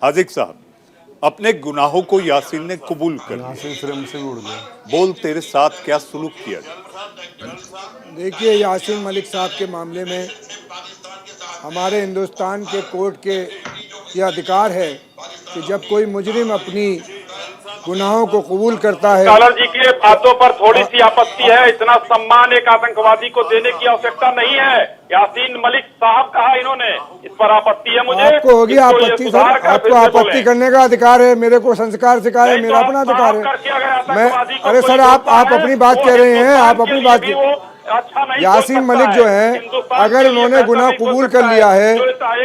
हाजिक साहब, अपने गुनाहों को यासीन ने कबूल कर लिया। यासीन फ्रेम से भी उड़ गया। बोल तेरे साथ क्या सुलूक किया। देखिए, यासीन मलिक साहब के मामले में हमारे हिंदुस्तान के कोर्ट के ये अधिकार है कि जब कोई मुजरिम अपनी गुनाहों को कबूल करता है। कॉलर जी की बातों पर थोड़ी सी आपत्ति है। इतना सम्मान एक आतंकवादी को देने की आवश्यकता नहीं है। यासीन मलिक साहब कहा इन्होंने, इस पर आपत्ति है मुझे। आपको होगी आपत्ति सर, आपको आपत्ति करने का अधिकार है। मेरे को संस्कार सिखाए, मेरा अपना अधिकार है। मैं अरे सर, आप अपनी बात कह रहे हैं, आप अपनी बात यासीन मलिक जो है, अगर उन्होंने गुनाह कबूल कर लिया है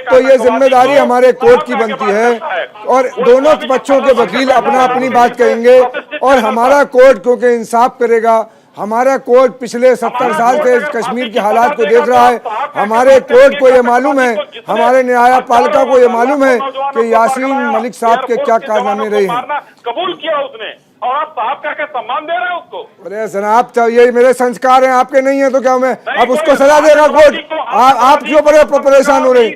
तो ये जिम्मेदारी हमारे कोर्ट की बनती है और दोनों पक्षों के वकील अपना अपनी बात कहेंगे और हमारा कोर्ट क्योंकि इंसाफ करेगा। हमारा कोर्ट पिछले 70 साल से कश्मीर के हालात को देख रहा है। हमारे कोर्ट को ये मालूम है, हमारे न्यायपालिका को ये मालूम है कि यासीन मलिक साहब के क्या कारनामे रहे हैं। कबूल किया उसने और आप साहब का सम्मान दे रहे हैं उसको। अरे जनाब, ये मेरे संस्कार हैं, आपके नहीं है तो क्या मैं अब उसको सजा देगा कोर्ट? आप क्यों बड़े परेशान हो रहे?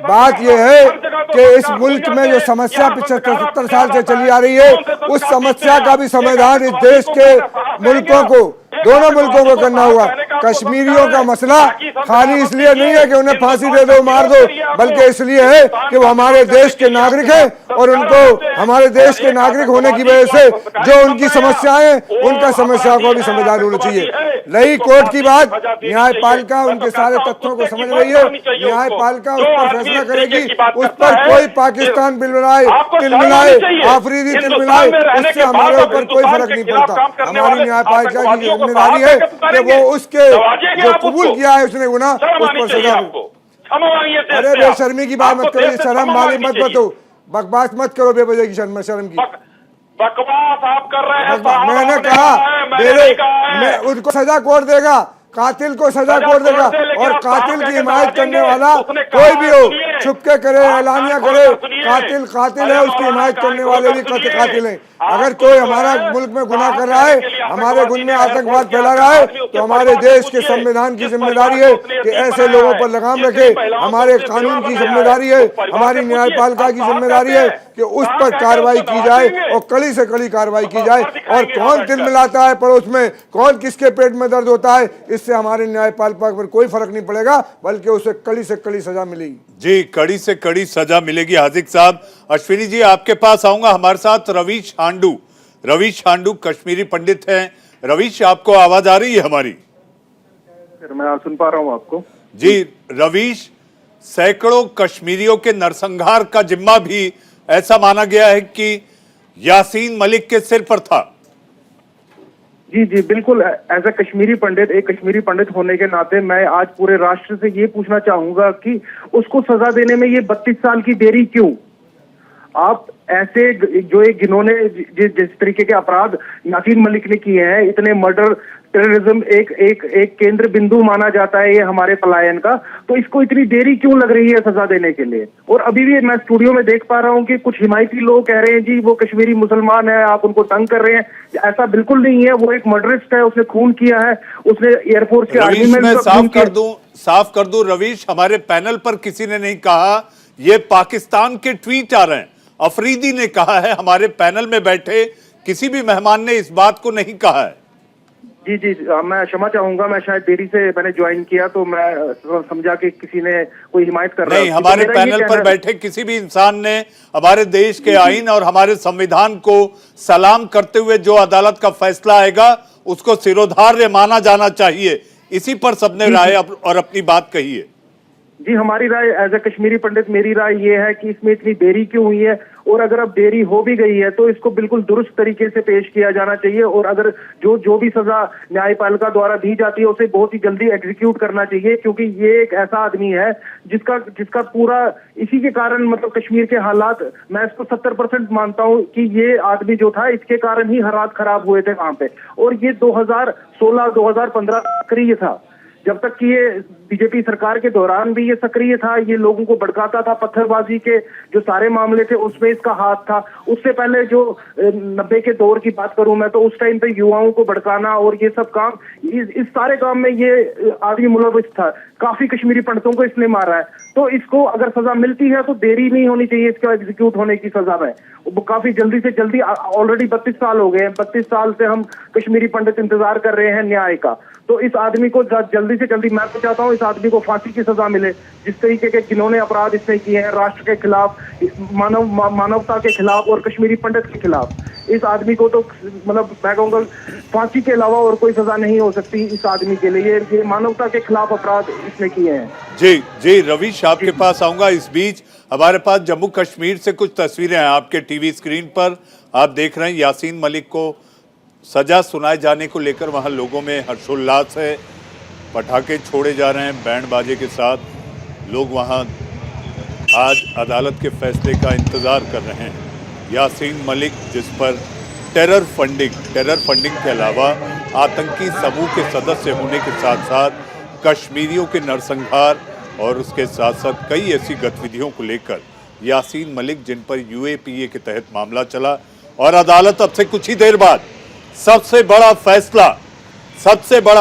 बात यह है कि इस मुल्क में जो समस्या 75-70 साल से चली आ रही है, उस समस्या का भी समाधान इस देश के मुल्कों को, दोनों मुल्कों को करना होगा। कश्मीरियों का मसला खाली इसलिए नहीं है कि उन्हें फांसी दे दो, मार दो, बल्कि इसलिए है कि वो हमारे देश के नागरिक हैं और उनको हमारे देश के नागरिक होने की वजह से जो उनकी समस्याएं, उनका समस्या को भी समाधान होना चाहिए। रही कोर्ट की बात, न्यायपालिका उनके सारे तथ्यों को समझ रही है। न्यायपालिका उस पर फैसला करेगी। उस पर कोई पाकिस्तान तिलमिलाए, आफरीदी तिलमिलाए, उससे हमारे ऊपर कोई फर्क नहीं पड़ता। हमारी न्यायपालिका की जिम्मेदारी है कि वो उसके जो कबूल किया है उसने गुनाह, उस पर सजा हो। अरे बेशर्मी की बात मत करो, शर्म वाली मत बतो, बकवास मत करो बेवजह की शर्म की बकवास आप कर रहे हैं। मैंने कहा मैं उनको सजा कोर्ट देगा, कातिल को सजा कोर्ट देगा और कातिल की हिमायत करने वाला कोई भी हो, छुपके करे, एलानिया करे, कातिल है, उसकी हिमायत करने वाले भी कातिल हैं। अगर कोई हमारा मुल्क में गुनाह कर रहा है, हमारे गुन में आतंकवाद फैला रहा है, तो हमारे देश के संविधान की जिम्मेदारी है कि ऐसे लोगों पर लगाम रखे। हमारे कानून की जिम्मेदारी है, हमारी न्यायपालिका की जिम्मेदारी है कि उस पर कार्रवाई की जाए और कड़ी से कड़ी कार्रवाई की जाए। और कौन तिलमिलाता है पड़ोस में, कौन किसके पेट में दर्द होता है, इससे हमारे न्यायपालिका पर कोई फर्क नहीं पड़ेगा, बल्कि उसे कड़ी से कड़ी सजा मिलेगी। जी, कड़ी से कड़ी सजा मिलेगी। हाजिक साहब, अश्विनी जी आपके पास आऊंगा। हमारे साथ रवीश हांडू कश्मीरी पंडित हैं। रवीश, आपको आवाज आ रही है हमारी? मैं सुन पा रहा हूं आपको। जी रवीश, सैकड़ों कश्मीरियों के नरसंहार का जिम्मा भी ऐसा माना गया है कि यासीन मलिक के सिर पर था। जी जी बिल्कुल। एज ए कश्मीरी पंडित, एक कश्मीरी पंडित होने के नाते मैं आज पूरे राष्ट्र से ये पूछना चाहूंगा कि उसको सजा देने में ये 32 साल की देरी क्यों? आप ऐसे जो एक जिन्होंने जिस तरीके के अपराध यासीन मलिक ने किए हैं, इतने मर्डर, टेररिज्म, एक केंद्र बिंदु माना जाता है ये हमारे पलायन का, तो इसको इतनी देरी क्यों लग रही है सजा देने के लिए? और अभी भी मैं स्टूडियो में देख पा रहा हूँ कि कुछ हिमायती लोग कह रहे हैं जी वो कश्मीरी मुसलमान है, आप उनको तंग कर रहे हैं। ऐसा बिल्कुल नहीं है। वो एक मर्डरिस्ट है, उसने खून किया है, उसने एयरफोर्स के आर्मी में साफ कर दूं रवीश, हमारे पैनल पर किसी ने नहीं कहा, ये पाकिस्तान के ट्वीट आ रहे हैं। अफरीदी ने कहा है, हमारे पैनल में बैठे किसी भी मेहमान ने इस बात को नहीं कहा है। जी जी, मैं क्षमा चाहूंगा, मैं शायद देरी से मैंने ज्वाइन किया तो मैं समझा कि किसी ने कोई हिमायत कर रहा है। नहीं, हमारे पैनल पर बैठे किसी भी इंसान ने हमारे देश के आईन और हमारे संविधान को सलाम करते हुए जो अदालत का फैसला आएगा उसको सिरोधार्य माना जाना चाहिए। इसी पर सबने राय और अपनी बात कही है। जी, हमारी राय एज ए कश्मीरी पंडित, मेरी राय ये है कि इसमें इतनी देरी क्यों हुई है, और अगर अब देरी हो भी गई है तो इसको बिल्कुल दुरुस्त तरीके से पेश किया जाना चाहिए। और अगर जो भी सजा न्यायपालिका द्वारा दी जाती है उसे बहुत ही जल्दी एग्जीक्यूट करना चाहिए, क्योंकि ये एक ऐसा आदमी है जिसका पूरा इसी के कारण, मतलब कश्मीर के हालात, मैं इसको 70% मानता हूँ कि ये आदमी जो था इसके कारण ही हालात खराब हुए थे वहां पे। और ये 2016-2015 सक्रिय था, जब तक कि ये बीजेपी सरकार के दौरान भी ये सक्रिय था, ये लोगों को भड़काता था, पत्थरबाजी के जो सारे मामले थे उसमें इसका हाथ था। उससे पहले जो 90 के दौर की बात करूं मैं, तो उस टाइम पे युवाओं को भड़काना और ये सब काम, इस सारे काम में ये आदमी मुलविस था। काफी कश्मीरी पंडितों को इसने मारा है, तो इसको अगर सजा मिलती है तो देरी नहीं होनी चाहिए इसका एग्जीक्यूट होने की सजा में। वो काफी जल्दी से जल्दी, ऑलरेडी 32 साल हो गए हैं, 32 साल से हम कश्मीरी पंडित इंतजार कर रहे हैं न्याय का। तो इस आदमी को जल्दी से जल्दी, मैं तो चाहता हूँ इस आदमी को फांसी की सजा मिले। जिस तरीके के जिन्होंने अपराध इसने किए हैं राष्ट्र के खिलाफ, मानवता के खिलाफ और कश्मीरी पंडित के खिलाफ, इस आदमी को तो मतलब मैं कहूँगा फांसी के अलावा और कोई सजा नहीं हो सकती इस आदमी के लिए। ये मानवता के खिलाफ अपराध इसने किए हैं। जी जी रवीश, आपके पास आऊंगा। इस बीच हमारे पास जम्मू कश्मीर से कुछ तस्वीरें हैं आपके टीवी स्क्रीन पर। आप देख रहे हैं यासीन मलिक को सजा सुनाए जाने को लेकर वहां लोगों में हर्षोल्लास है, पटाखे छोड़े जा रहे हैं बैंड बाजे के साथ। लोग वहां आज अदालत के फैसले का इंतजार कर रहे हैं। यासीन मलिक, जिस पर टेरर फंडिंग के अलावा आतंकी समूह के सदस्य होने के साथ साथ कश्मीरियों के नरसंहार और उसके साथ साथ कई ऐसी गतिविधियों को लेकर यासीन मलिक, जिन पर यूएपीए के तहत मामला चला, और अदालत अब से कुछ ही देर बाद सबसे बड़ा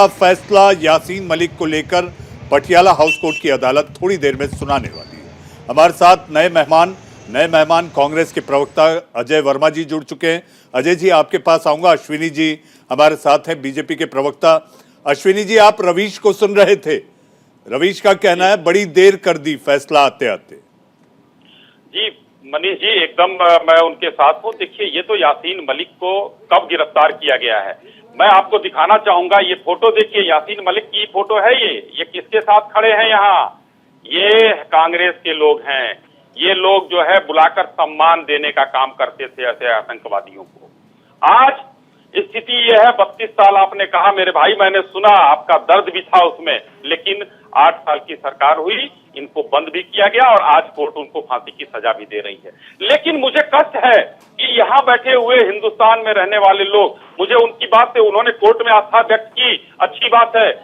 फैसला यासीन मलिक को लेकर पटियाला हाउस कोर्ट की अदालत थोड़ी देर में सुनाने वाली है। हमारे साथ नए मेहमान कांग्रेस के प्रवक्ता अजय वर्मा जी जुड़ चुके हैं। अजय जी, आपके पास आऊंगा। अश्विनी जी हमारे साथ हैं, बीजेपी के प्रवक्ता। अश्विनी जी, आप रवीश को सुन रहे थे। रवीश का कहना है बड़ी देर कर दी फैसला आते आते। जी मनीष जी, एकदम मैं उनके साथ हूँ। देखिए, ये तो यासीन मलिक को कब गिरफ्तार किया गया है, मैं आपको दिखाना चाहूंगा। ये फोटो देखिए, यासीन मलिक की फोटो है। ये किसके साथ खड़े हैं यहाँ? ये कांग्रेस के लोग हैं। ये लोग जो है बुलाकर सम्मान देने का काम करते थे ऐसे आतंकवादियों को। आज स्थिति यह है, 32 साल आपने कहा मेरे भाई, मैंने सुना, आपका दर्द भी था उसमें, लेकिन 8 साल की सरकार हुई, इनको बंद भी किया गया और आज कोर्ट उनको फांसी की सजा भी दे रही है। लेकिन मुझे कष्ट है कि यहाँ बैठे हुए हिंदुस्तान में रहने वाले लोग, मुझे उनकी बात से, उन्होंने कोर्ट में आस्था व्यक्त की, अच्छी बात है,